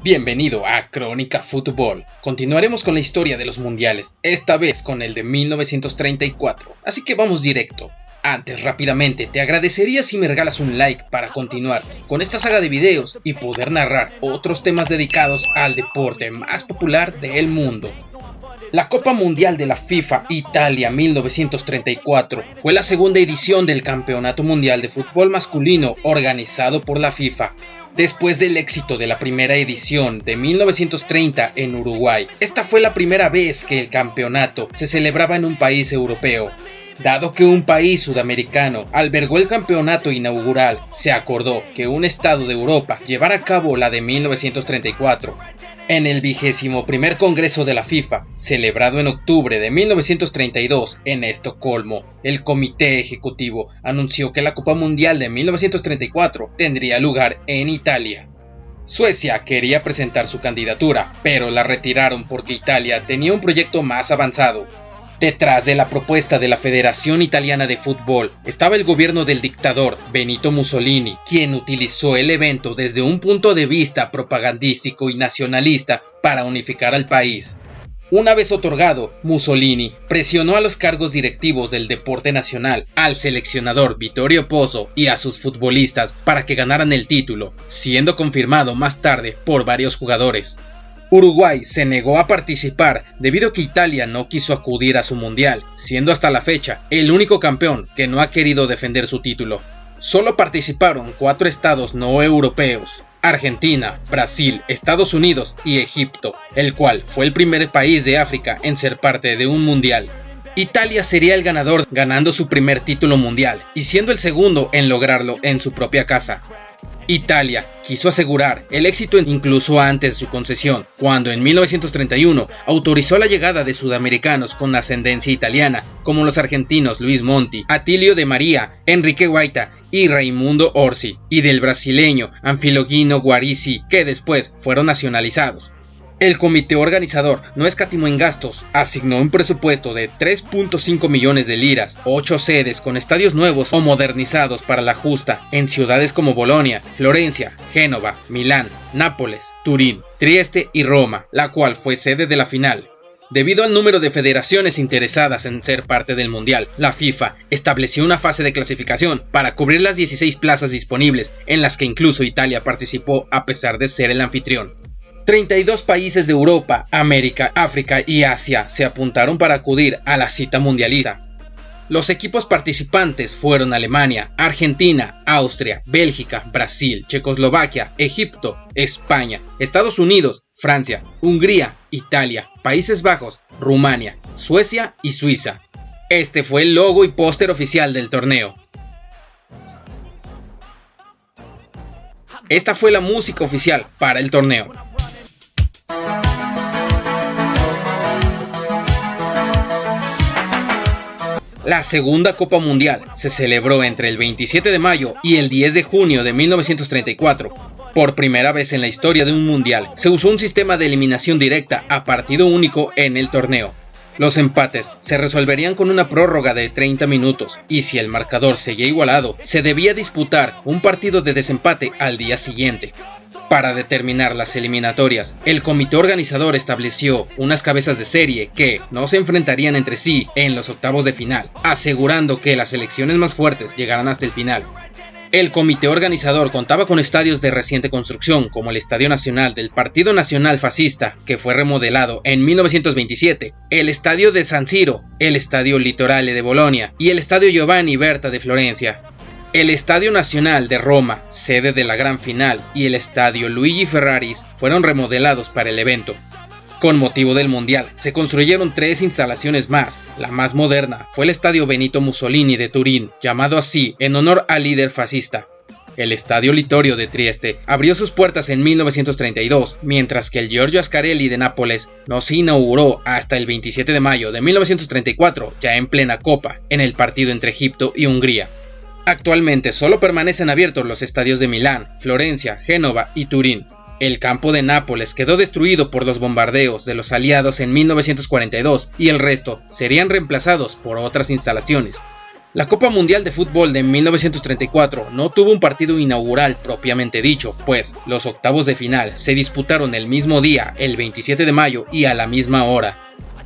Bienvenido a Crónica Fútbol. Continuaremos con la historia de los mundiales, esta vez con el de 1934, así que vamos directo. Antes, rápidamente, te agradecería si me regalas un like para continuar con esta saga de videos y poder narrar otros temas dedicados al deporte más popular del mundo. La Copa Mundial de la FIFA Italia 1934 fue la segunda edición del Campeonato Mundial de Fútbol Masculino organizado por la FIFA. Después del éxito de la primera edición de 1930 en Uruguay, esta fue la primera vez que el campeonato se celebraba en un país europeo. Dado que un país sudamericano albergó el campeonato inaugural, se acordó que un estado de Europa llevara a cabo la de 1934. En el 21º Congreso de la FIFA, celebrado en octubre de 1932 en Estocolmo, el Comité Ejecutivo anunció que la Copa Mundial de 1934 tendría lugar en Italia. Suecia quería presentar su candidatura, pero la retiraron porque Italia tenía un proyecto más avanzado. Detrás de la propuesta de la Federación Italiana de Fútbol estaba el gobierno del dictador Benito Mussolini, quien utilizó el evento desde un punto de vista propagandístico y nacionalista para unificar al país. Una vez otorgado, Mussolini presionó a los cargos directivos del deporte nacional, al seleccionador Vittorio Pozzo y a sus futbolistas para que ganaran el título, siendo confirmado más tarde por varios jugadores. Uruguay se negó a participar debido a que Italia no quiso acudir a su mundial, siendo hasta la fecha el único campeón que no ha querido defender su título. Solo participaron 4 estados no europeos: Argentina, Brasil, Estados Unidos y Egipto, el cual fue el primer país de África en ser parte de un mundial. Italia sería el ganador, ganando su primer título mundial y siendo el segundo en lograrlo en su propia casa. Italia quiso asegurar el éxito incluso antes de su concesión, cuando en 1931 autorizó la llegada de sudamericanos con ascendencia italiana, como los argentinos Luis Monti, Atilio de María, Enrique Guaita y Raimundo Orsi, y del brasileño Anfilogino Guarisi, que después fueron nacionalizados. El comité organizador no escatimó en gastos, asignó un presupuesto de 3.5 millones de liras, 8 sedes con estadios nuevos o modernizados para la justa en ciudades como Bolonia, Florencia, Génova, Milán, Nápoles, Turín, Trieste y Roma, la cual fue sede de la final. Debido al número de federaciones interesadas en ser parte del mundial, la FIFA estableció una fase de clasificación para cubrir las 16 plazas disponibles, en las que incluso Italia participó a pesar de ser el anfitrión. 32 países de Europa, América, África y Asia se apuntaron para acudir a la cita mundialista. Los equipos participantes fueron Alemania, Argentina, Austria, Bélgica, Brasil, Checoslovaquia, Egipto, España, Estados Unidos, Francia, Hungría, Italia, Países Bajos, Rumania, Suecia y Suiza. Este fue el logo y póster oficial del torneo. Esta fue la música oficial para el torneo. La segunda Copa Mundial se celebró entre el 27 de mayo y el 10 de junio de 1934. Por primera vez en la historia de un mundial, se usó un sistema de eliminación directa a partido único en el torneo. Los empates se resolverían con una prórroga de 30 minutos, y si el marcador seguía igualado, se debía disputar un partido de desempate al día siguiente. Para determinar las eliminatorias, el comité organizador estableció unas cabezas de serie que no se enfrentarían entre sí en los octavos de final, asegurando que las selecciones más fuertes llegaran hasta el final. El comité organizador contaba con estadios de reciente construcción, como el Estadio Nacional del Partido Nacional Fascista, que fue remodelado en 1927, el Estadio de San Siro, el Estadio Litorale de Bolonia y el Estadio Giovanni Berta de Florencia. El Estadio Nacional de Roma, sede de la gran final, y el Estadio Luigi Ferraris fueron remodelados para el evento. Con motivo del mundial, se construyeron 3 instalaciones más. La más moderna fue el Estadio Benito Mussolini de Turín, llamado así en honor al líder fascista. El Estadio Littorio de Trieste abrió sus puertas en 1932, mientras que el Giorgio Ascarelli de Nápoles no se inauguró hasta el 27 de mayo de 1934, ya en plena Copa, en el partido entre Egipto y Hungría. Actualmente solo permanecen abiertos los estadios de Milán, Florencia, Génova y Turín. El campo de Nápoles quedó destruido por los bombardeos de los aliados en 1942 y el resto serían reemplazados por otras instalaciones. La Copa Mundial de Fútbol de 1934 no tuvo un partido inaugural propiamente dicho, pues los octavos de final se disputaron el mismo día, el 27 de mayo y a la misma hora.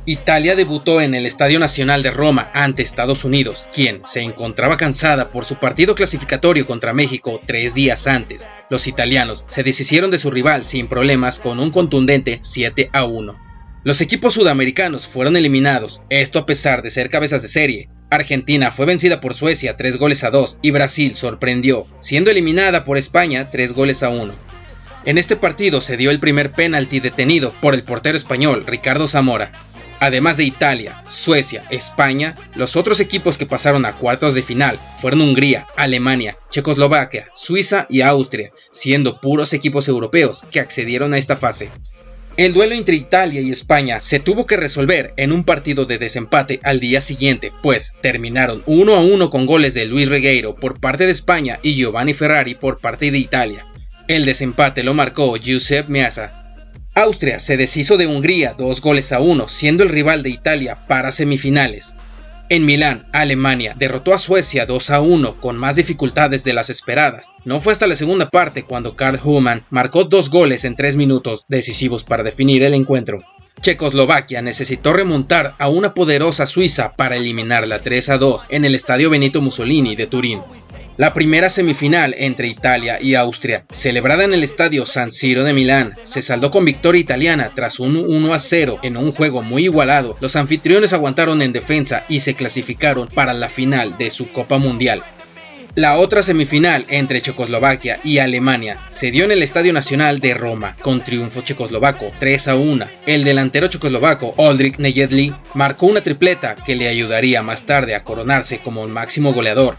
Italia debutó en el Estadio Nacional de Roma ante Estados Unidos, quien se encontraba cansada por su partido clasificatorio contra México 3 días antes. Los italianos se deshicieron de su rival sin problemas con un contundente 7-1. Los equipos sudamericanos fueron eliminados, esto a pesar de ser cabezas de serie. Argentina fue vencida por Suecia 3-2 y Brasil sorprendió, siendo eliminada por España 3-1. En este partido se dio el primer penalti detenido por el portero español Ricardo Zamora. Además de Italia, Suecia, España, los otros equipos que pasaron a cuartos de final fueron Hungría, Alemania, Checoslovaquia, Suiza y Austria, siendo puros equipos europeos que accedieron a esta fase. El duelo entre Italia y España se tuvo que resolver en un partido de desempate al día siguiente, pues terminaron 1-1 con goles de Luis Regueiro por parte de España y Giovanni Ferrari por parte de Italia. El desempate lo marcó Giuseppe Meazza. Austria se deshizo de Hungría 2-1, siendo el rival de Italia para semifinales. En Milán, Alemania derrotó a Suecia 2-1 con más dificultades de las esperadas. No fue hasta la segunda parte cuando Karl Humann marcó 2 goles en 3 minutos, decisivos para definir el encuentro. Checoslovaquia necesitó remontar a una poderosa Suiza para eliminarla 3-2 en el Estadio Benito Mussolini de Turín. La primera semifinal entre Italia y Austria, celebrada en el estadio San Siro de Milán, se saldó con victoria italiana tras un 1-0 en un juego muy igualado. Los anfitriones aguantaron en defensa y se clasificaron para la final de su Copa Mundial. La otra semifinal entre Checoslovaquia y Alemania se dio en el Estadio Nacional de Roma, con triunfo checoslovaco 3-1. El delantero checoslovaco Oldřich Nejedlý marcó una tripleta que le ayudaría más tarde a coronarse como el máximo goleador.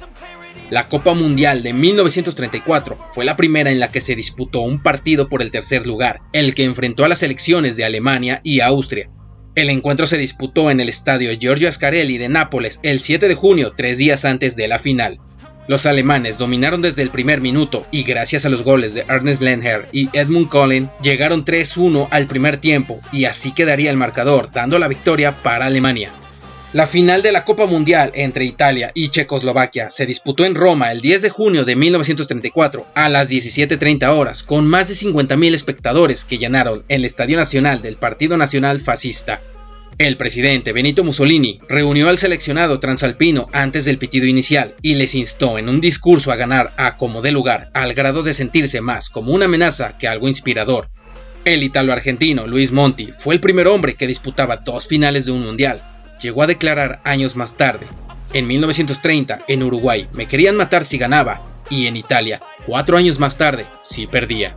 La Copa Mundial de 1934 fue la primera en la que se disputó un partido por el tercer lugar, el que enfrentó a las selecciones de Alemania y Austria. El encuentro se disputó en el estadio Giorgio Ascarelli de Nápoles el 7 de junio, 3 días antes de la final. Los alemanes dominaron desde el primer minuto y gracias a los goles de Ernst Lehner y Edmund Collen llegaron 3-1 al primer tiempo y así quedaría el marcador, dando la victoria para Alemania. La final de la Copa Mundial entre Italia y Checoslovaquia se disputó en Roma el 10 de junio de 1934 a las 17:30 horas con más de 50.000 espectadores que llenaron el Estadio Nacional del Partido Nacional Fascista. El presidente Benito Mussolini reunió al seleccionado transalpino antes del pitido inicial y les instó en un discurso a ganar a como dé lugar, al grado de sentirse más como una amenaza que algo inspirador. El italo-argentino Luis Monti fue el primer hombre que disputaba 2 finales de un mundial. Llegó a declarar años más tarde: en 1930 en Uruguay me querían matar si ganaba, y en Italia 4 años más tarde si perdía.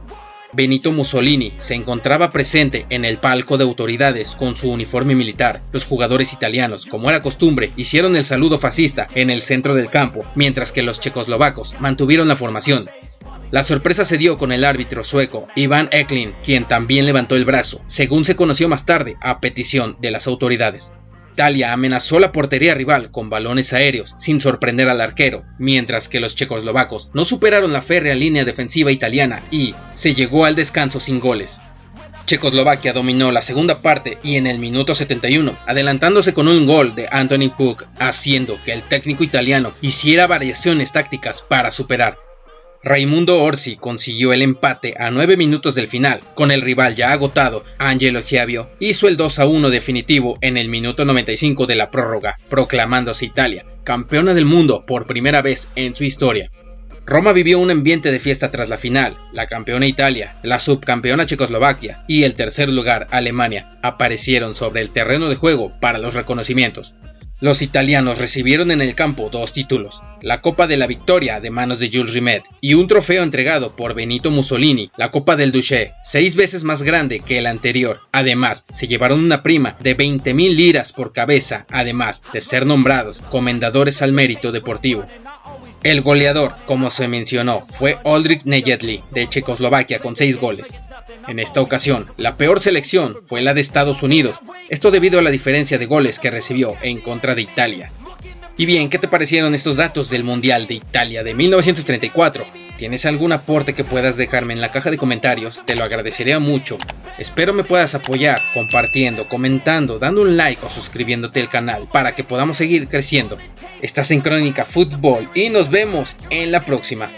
Benito Mussolini se encontraba presente en el palco de autoridades con su uniforme militar. Los jugadores italianos, como era costumbre, hicieron el saludo fascista en el centro del campo, mientras que los checoslovacos mantuvieron la formación. La sorpresa se dio con el árbitro sueco Ivan Eklund, quien también levantó el brazo, según se conoció más tarde a petición de las autoridades. Italia amenazó la portería rival con balones aéreos sin sorprender al arquero, mientras que los checoslovacos no superaron la férrea línea defensiva italiana y se llegó al descanso sin goles. Checoslovaquia dominó la segunda parte y en el minuto 71, adelantándose con un gol de Anthony Puck, haciendo que el técnico italiano hiciera variaciones tácticas para superar. Raimundo Orsi consiguió el empate a 9 minutos del final. Con el rival ya agotado, Angelo Chiavio hizo el 2-1 definitivo en el minuto 95 de la prórroga, proclamándose Italia campeona del mundo por primera vez en su historia. Roma vivió un ambiente de fiesta tras la final. La campeona Italia, la subcampeona Checoslovaquia y el tercer lugar Alemania aparecieron sobre el terreno de juego para los reconocimientos. Los italianos recibieron en el campo 2 títulos, la Copa de la Victoria de manos de Jules Rimet y un trofeo entregado por Benito Mussolini, la Copa del Duce, 6 veces más grande que el anterior. Además, se llevaron una prima de 20.000 liras por cabeza, además de ser nombrados comendadores al mérito deportivo. El goleador, como se mencionó, fue Oldřich Nejedlý de Checoslovaquia con 6 goles. En esta ocasión, la peor selección fue la de Estados Unidos, esto debido a la diferencia de goles que recibió en contra de Italia. Y bien, ¿qué te parecieron estos datos del Mundial de Italia de 1934? ¿Tienes algún aporte que puedas dejarme en la caja de comentarios? Te lo agradecería mucho. Espero me puedas apoyar compartiendo, comentando, dando un like o suscribiéndote al canal para que podamos seguir creciendo. Estás en Crónica Fútbol y nos vemos en la próxima.